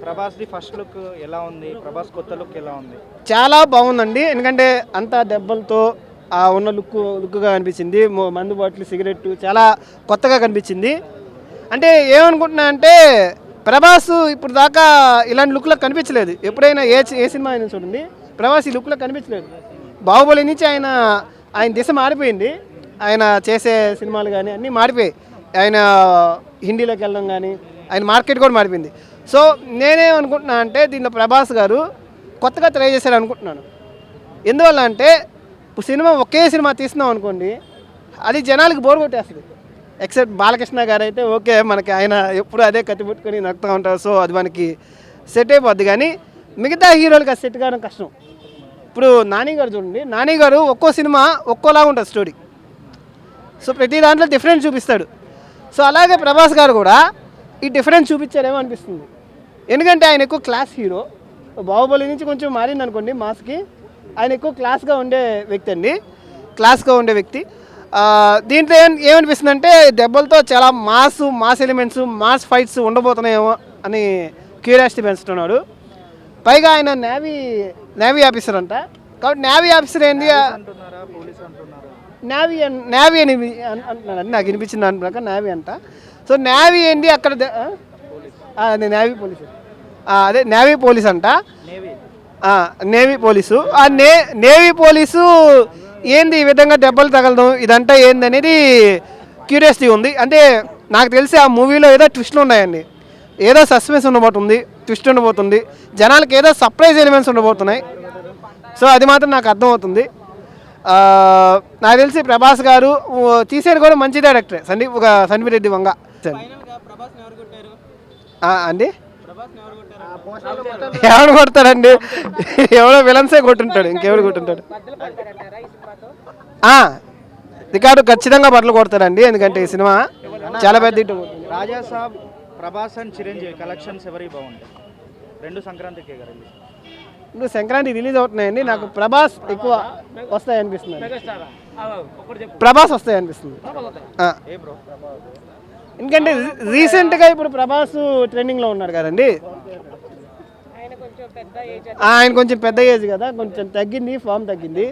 ప్రభాస్ది first look ఎలా ఉంది? ప్రభాస్ కొత్త లుక్ ఎలా ఉంది? చాలా బాగుందండి. ఎందుకంటే అంతా దెబ్బలతో ఉన్న లుక్గా కనిపించింది. మందు బాటిల్, సిగరెట్ చాలా కొత్తగా కనిపించింది. అంటే ఏమనుకుంటున్నా అంటే ప్రభాస్ ఇప్పుడు దాకా ఇలాంటి లుక్లో కనిపించలేదు. ఎప్పుడైనా ఏ సినిమా అయినా చూడండి, ప్రభాస్ ఈ లుక్లో కనిపించలేదు. బాహుబలి నుంచి ఆయన దిశ మారిపోయింది. ఆయన చేసే సినిమాలు కానీ అన్నీ మారిపోయాయి. ఆయన హిందీలోకి వెళ్ళడం కానీ ఆయన మార్కెట్ కూడా మారిపోయింది. సో నేనేమనుకుంటున్నా అంటే దీంట్లో ప్రభాస్ గారు కొత్తగా ట్రై చేశారు అనుకుంటున్నాను. ఎందువల్ల అంటే ఇప్పుడు ఒకే సినిమా తీస్తున్నాం అనుకోండి, అది జనాలకు బోర్ కొట్టేస్తుంది. ఎక్సెప్ట్ బాలకృష్ణ గారు అయితే ఓకే, మనకి ఆయన ఎప్పుడు అదే కత్తి పెట్టుకొని నడుతూ ఉంటారు. సో అది మనకి సెట్ అయిపోద్ది. కానీ మిగతా హీరోలకి అది సెట్ కావడం కష్టం. ఇప్పుడు నాని గారు చూడండి, నాని గారు ఒక్కో సినిమా ఒక్కోలాగా ఉంటుంది స్టోరీ. సో ప్రతి దాంట్లో డిఫరెన్స్ చూపిస్తాడు. సో అలాగే ప్రభాస్ గారు కూడా ఈ డిఫరెన్స్ చూపించారేమో అనిపిస్తుంది. ఎందుకంటే ఆయన ఎక్కువ క్లాస్ హీరో. బాహుబలి నుంచి కొంచెం మారింది అనుకోండి మాస్కి. ఆయన ఎక్కువ క్లాస్గా ఉండే వ్యక్తి అండి, క్లాస్గా ఉండే వ్యక్తి. దీంట్లో ఏమనిపిస్తుంది అంటే దెబ్బలతో చాలా మాస్ ఎలిమెంట్స్, మాస్ ఫైట్స్ ఉండబోతున్నాయేమో అని క్యూరియాసిటీ పెంచుతున్నాడు. పైగా ఆయన నేవీ ఆఫీసర్ అంట. కాబట్టి నేవీ ఆఫీసర్ ఏంది, నేవీ అని అంటున్నాడు. నాకు వినిపించింది దాని ప్రకారం నేవీ అంట. సో నేవీ ఏంటి అక్కడ నేవీ పోలీసు, అదే నేవీ పోలీస్ అంట, నేవీ పోలీసు. నేవీ పోలీసు ఏంది ఈ విధంగా దెబ్బలు తగలడం, ఇదంతా ఏంది అనేది క్యూరియాసిటీ ఉంది. అంటే నాకు తెలిసి ఆ మూవీలో ఏదో ట్విస్ట్లు ఉన్నాయండి, ఏదో సస్పెన్స్ ఉండబోతుంది, ట్విస్ట్ ఉండబోతుంది, జనాలకి ఏదో సర్ప్రైజ్ ఎలిమెంట్స్ ఉండబోతున్నాయి. సో అది మాత్రం నాకు అర్థమవుతుంది. నాకు తెలిసి ప్రభాస్ గారు తీసేది కూడా మంచి డైరెక్టరే, సందీప్ రెడ్డి వంగ అండి. ఎవడు కొడతాడండి, ఎవడో విలన్సే కొట్టుంటాడు, ఇంకెవడు కొట్టుంటాడు. రికార్డు ఖచ్చితంగా బట్టలు కొడతాడండి, ఎందుకంటే ఈ సినిమా చాలా పెద్ద hit. Raja Saab, Prabhas and Chiranjeevi collections ఎవరికి బాగుంటాయి? రెండు సంక్రాంతికి ఇప్పుడు సంక్రాంతి రిలీజ్ అవుతున్నాయండి. నాకు ప్రభాస్ ఎక్కువ వస్తాయి అనిపిస్తుంది, ప్రభాస్ వస్తాయి అనిపిస్తుంది. ఎందుకంటే రీసెంట్గా ఇప్పుడు ప్రభాస్ ట్రెండింగ్లో ఉన్నాడు కదండి. ఆయన కొంచెం పెద్ద ఏజ్ కదా, కొంచెం తగ్గింది, ఫామ్ తగ్గింది.